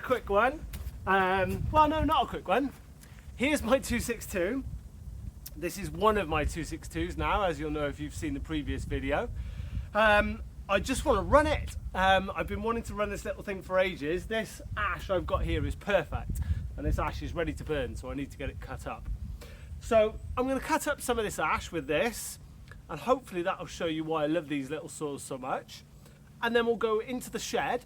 quick one. Well, no, not a quick one. Here's my 262. This is one of my 262s now, as you'll know if you've seen the previous video. I just want to run it. I've been wanting to run this little thing for ages. This ash I've got here is perfect, and this ash is ready to burn, so I need to get it cut up. So I'm going to cut up some of this ash with this, and hopefully that'll show you why I love these little saws so much. And then we'll go into the shed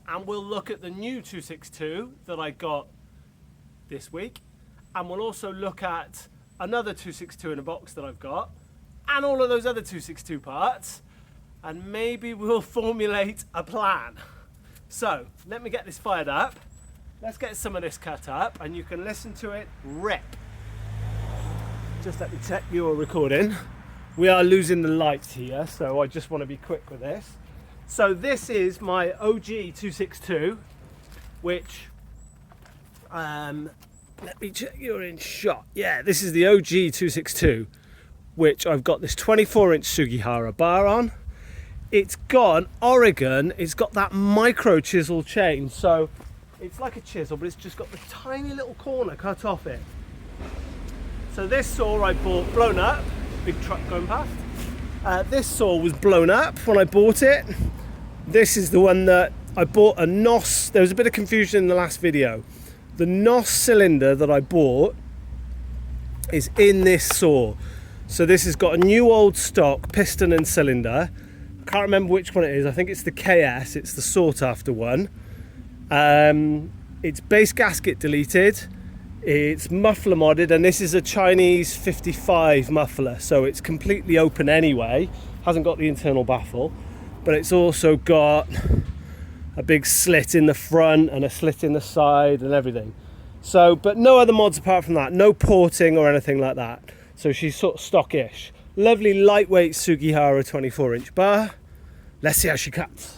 and we'll look at the new 262 that I got this week, and we'll also look at another 262 in a box that I've got, and all of those other 262 parts, and maybe we'll formulate a plan. So let me get this fired up. Let's get some of this cut up and you can listen to it rip. Just let me check you're recording. We are losing the lights here, so I just want to be quick with this. So this is my OG 262, which, let me check you're in shot. Yeah, this is the OG 262, which I've got this 24-inch Sugihara bar on. It's got an Oregon, it's got that micro chisel chain, so it's like a chisel, but it's just got the tiny little corner cut off it. So this saw I bought blown up, big truck going past. This saw was blown up when I bought it. This is the one that I bought a NOS. There was a bit of confusion in the last video. The NOS cylinder that I bought is in this saw. So this has got a new old stock piston and cylinder. I can't remember which one it is. I think it's the KS. It's the sought after one. It's base gasket deleted. It's muffler modded, and this is a Chinese 55 muffler, so it's completely open anyway. Hasn't got the internal baffle, but it's also got a big slit in the front and a slit in the side and everything. So, but no other mods apart from that. No porting or anything like that. So she's sort of stockish. Lovely lightweight Sugihara 24-inch bar. Let's see how she cuts.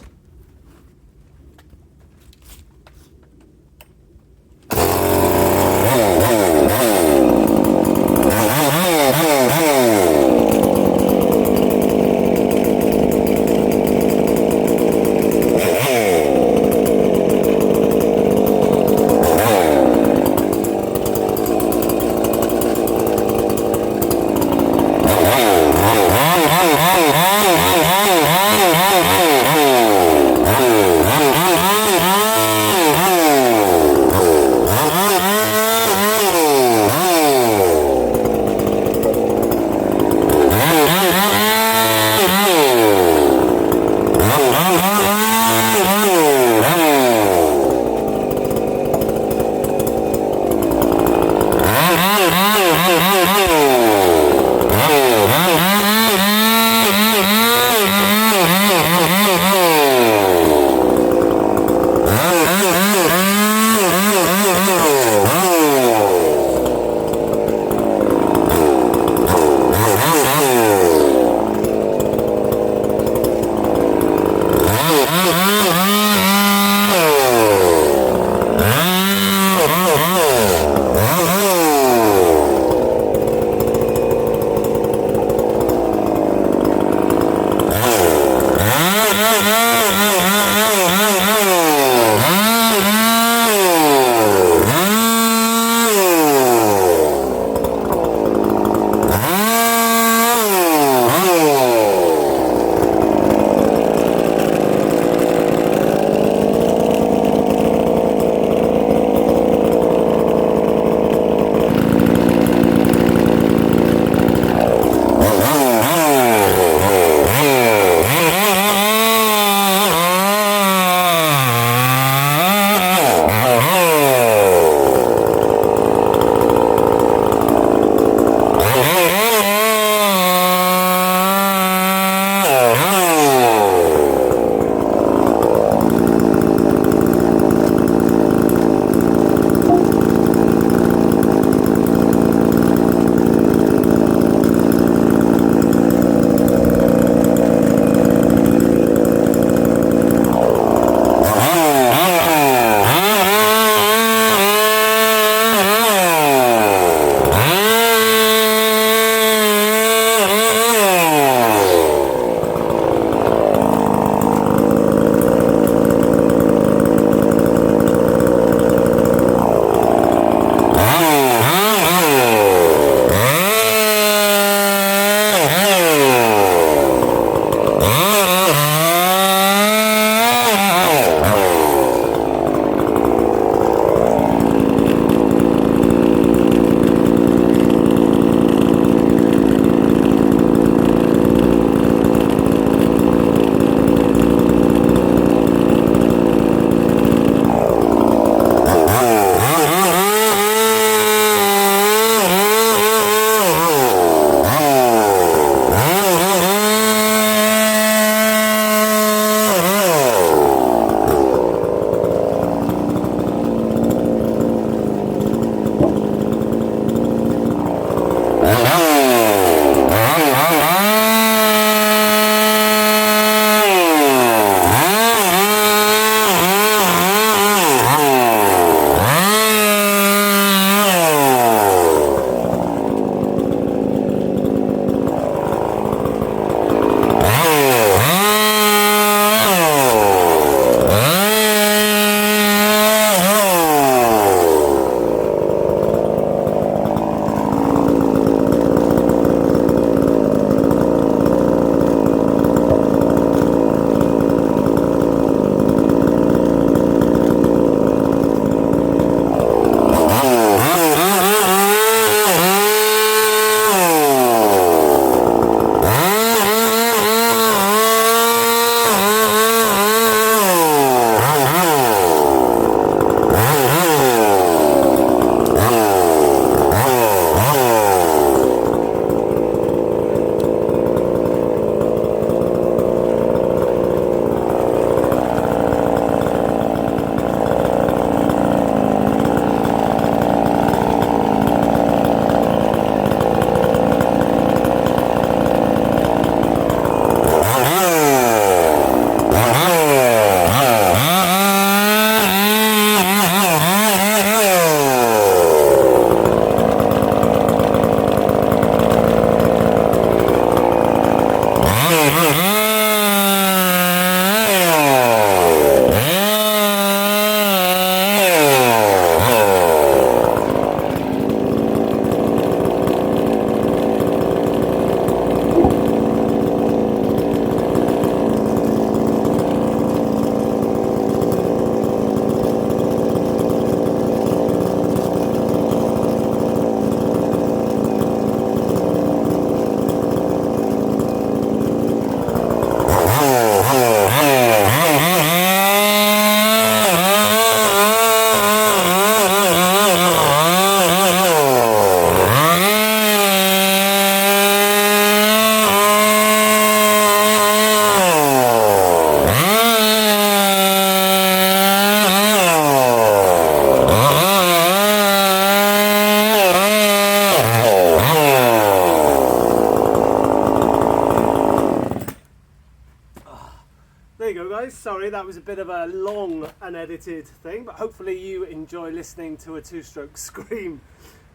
sorry, that was a bit of a long unedited thing, but hopefully you enjoy listening to a two-stroke scream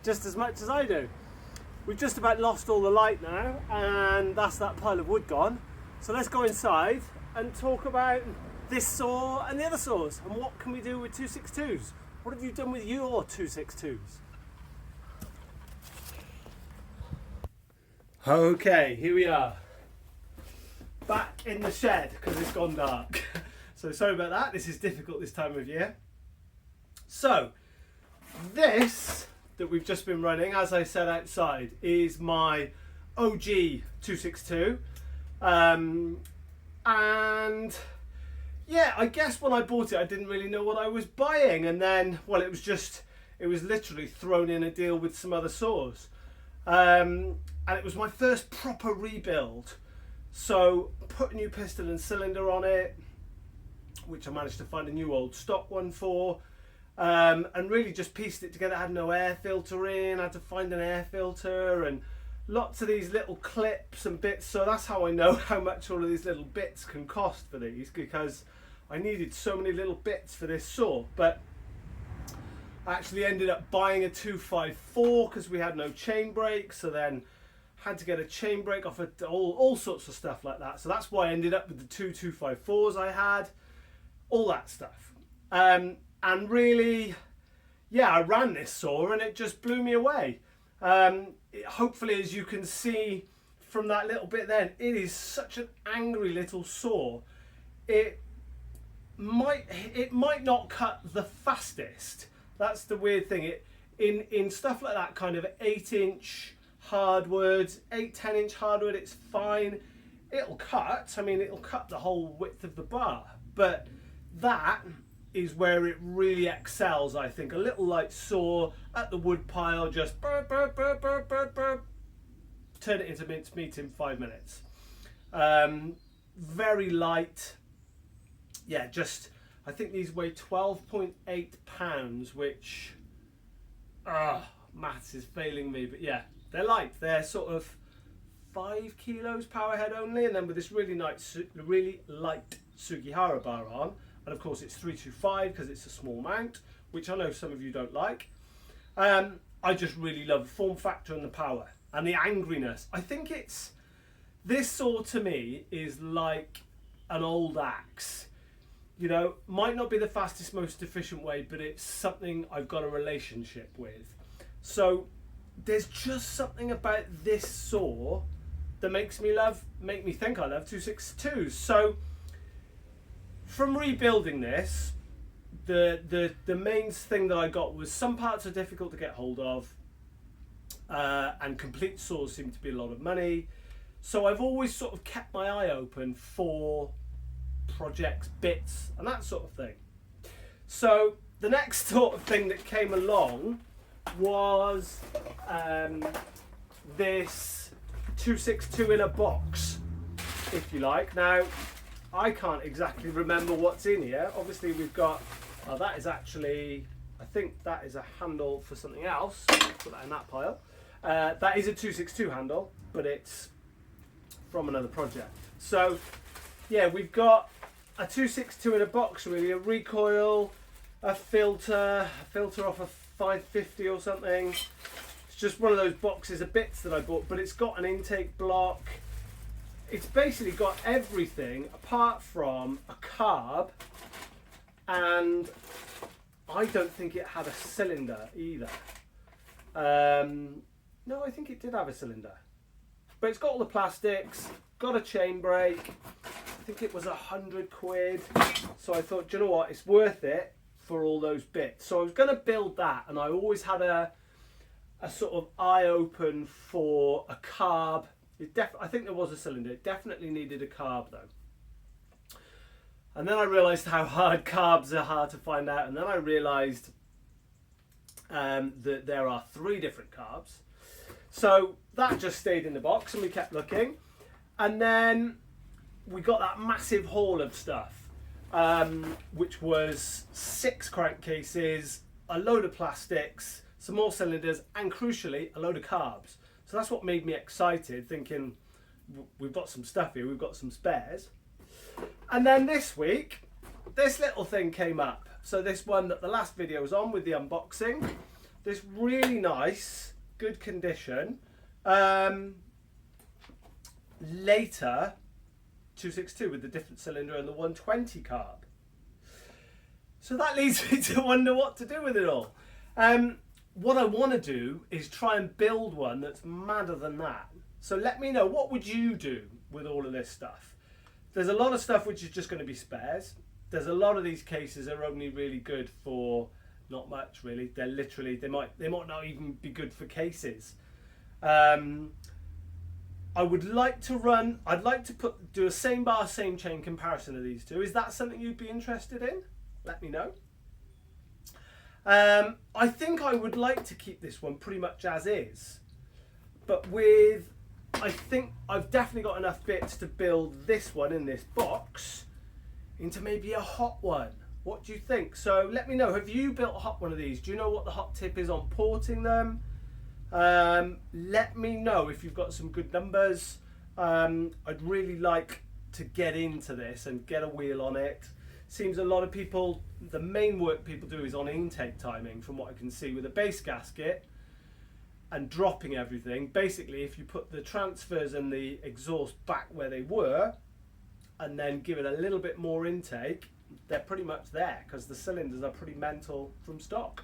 just as much as I do. We've just about lost all the light now, and that's that pile of wood gone. So let's go inside and talk about this saw and the other saws, and what can we do with 262s? What have you done with your 262s? Okay, here we are. Back in the shed because it's gone dark. So sorry about that, this is difficult this time of year. So, this that we've just been running, as I said outside, is my OG 262. And yeah, I guess when I bought it I didn't really know what I was buying, and then, well, it was literally thrown in a deal with some other saws. And it was my first proper rebuild. So put a new piston and cylinder on it, which I managed to find a new old stock one for, and really just pieced it together. I had no air filter in, I had to find an air filter and lots of these little clips and bits. So that's how I know how much all of these little bits can cost for these, because I needed so many little bits for this saw. But I actually ended up buying a 254 because we had no chain brake, so then had to get a chain brake off it, all sorts of stuff like that. So that's why I ended up with the two 254s I had, all that stuff. And really, yeah, I ran this saw and it just blew me away. Hopefully, as you can see from that little bit then, it is such an angry little saw. It might not cut the fastest. That's the weird thing. In stuff like that, kind of 8-inch hardwood, 8-10-inch hardwood, it's fine. It'll cut. I mean, it'll cut the whole width of the bar. But that is where it really excels, I think. A little light saw at the wood pile, just burp, burp, burp, burp, burp, burp. Turn it into mincemeat in 5 minutes. Very light. Yeah, just, I think these weigh 12.8 pounds, which, maths is failing me, but yeah, they're light. They're sort of 5 kilos power head only, and then with this really light Sugihara bar on, and of course it's 325 because it's a small mount, which I know some of you don't like. I just really love the form factor and the power and the angriness. I think this saw to me is like an old axe. You know, might not be the fastest, most efficient way, but it's something I've got a relationship with. So there's just something about this saw that make me think I love 262s. So from rebuilding this, the main thing that I got was some parts are difficult to get hold of, and complete saws seem to be a lot of money. So I've always sort of kept my eye open for projects, bits, and that sort of thing. So the next sort of thing that came along was this 262 in a box, if you like. Now, I can't exactly remember what's in here. Obviously we've got, that is actually, I think that is a handle for something else. Put that in that pile. That is a 262 handle, but it's from another project. So yeah, we've got a 262 in a box, really, a recoil, a filter off a 550 or something. It's just one of those boxes of bits that I bought, but it's got an intake block. It's basically got everything apart from a carb, and I don't think it had a cylinder either. No, I think it did have a cylinder, but it's got all the plastics, got a chain brake. I think it was £100. So I thought, do you know what, it's worth it for all those bits. So I was going to build that, and I always had a sort of eye open for a carb. I think there was a cylinder. It definitely needed a carb though. And then I realised how hard carbs are hard to find out, and then I realised that there are 3 different carbs. So that just stayed in the box, and we kept looking, and then we got that massive haul of stuff, which was 6 crankcases, a load of plastics, some more cylinders, and crucially a load of carbs. So that's what made me excited, thinking we've got some stuff here, we've got some spares. And then this week, this little thing came up. So this one that the last video was on with the unboxing, this really nice, good condition, later 262 with the different cylinder and the 120 carb. So that leads me to wonder what to do with it all. What I want to do is try and build one that's madder than that. So let me know, what would you do with all of this stuff? There's a lot of stuff which is just going to be spares. There's a lot of these cases that are only really good for not much really. They're literally, they might not even be good for cases. I would like to run, I'd like to do a same bar, same chain comparison of these two. Is that something you'd be interested in? Let me know. I think I would like to keep this one pretty much as is, but I think I've definitely got enough bits to build this one in this box into maybe a hot one. What do you think? So let me know, have you built a hot one of these? Do you know what the hot tip is on porting them? Let me know if you've got some good numbers. I'd really like to get into this and get a wheel on it. Seems a lot of people, the main work people do is on intake timing, from what I can see, with a base gasket and dropping everything. Basically, if you put the transfers and the exhaust back where they were and then give it a little bit more intake, they're pretty much there because the cylinders are pretty mental from stock.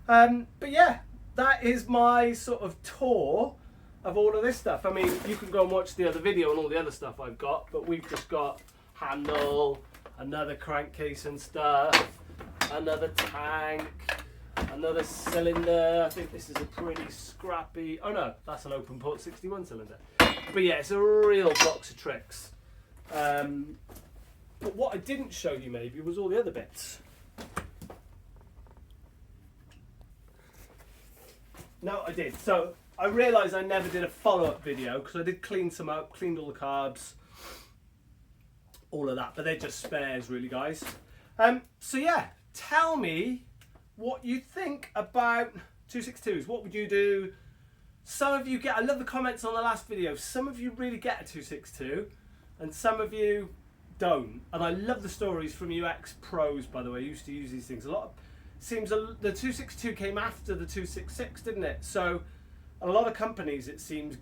But yeah, that is my sort of tour of all of this stuff. I mean, you can go and watch the other video and all the other stuff I've got, but we've just got handle, another crankcase and stuff, another tank, another cylinder. I think this is a pretty scrappy, oh no, that's an open port 61 cylinder. But yeah, it's a real box of tricks. But what I didn't show you maybe was all the other bits. No, I did. So I realised I never did a follow-up video because I did clean some up, cleaned all the carbs, all of that, but they're just spares really, guys. So yeah, tell me what you think about 262s. What would you do? Some of you get, I love the comments on the last video, some of you really get a 262 and some of you don't. And I love the stories from UX pros, by the way, used to use these things a lot. Seems the 262 came after the 266, didn't it? So a lot of companies, it seems,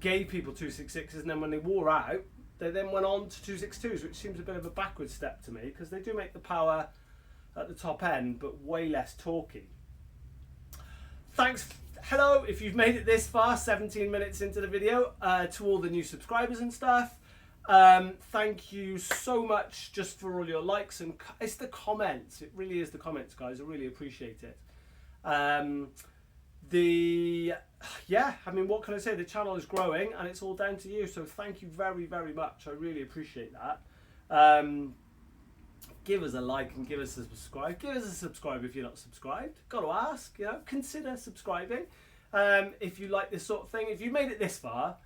gave people 266s, and then when they wore out, they then went on to 262s, which seems a bit of a backward step to me, because they do make the power at the top end, but way less torquey. Thanks. Hello, if you've made it this far, 17 minutes into the video, to all the new subscribers and stuff. Thank you so much just for all your likes, and it's the comments. It really is the comments, guys. I really appreciate it. Yeah, I mean, what can I say? The channel is growing and it's all down to you. So thank you very, very much. I really appreciate that. Give us a like and give us a subscribe. Give us a subscribe if you're not subscribed. Got to ask, you know, consider subscribing. If you like this sort of thing, if you made it this far,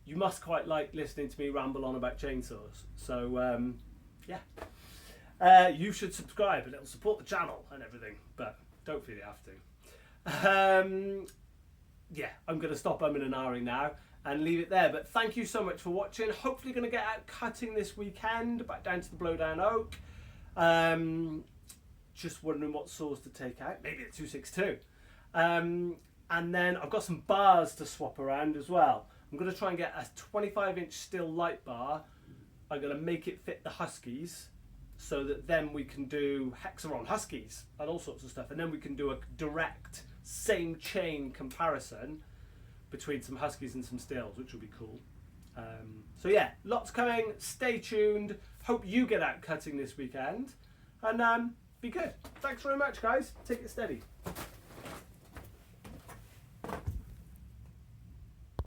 you must quite like listening to me ramble on about chainsaws. So yeah, you should subscribe and it'll support the channel and everything, but don't feel you have to. Yeah, I'm going to stop umming and ahhing now and leave it there. But thank you so much for watching. Hopefully going to get out cutting this weekend, back down to the blowdown oak. Just wondering what saws to take out. Maybe a 262. And then I've got some bars to swap around as well. I'm going to try and get a 25-inch steel light bar. I'm going to make it fit the Huskies so that then we can do Hexaron Huskies and all sorts of stuff. And then we can do a direct same chain comparison between some Huskies and some Steels, which will be cool. So yeah, lots coming. Stay tuned. Hope you get out cutting this weekend and be good. Thanks very much, guys. Take it steady.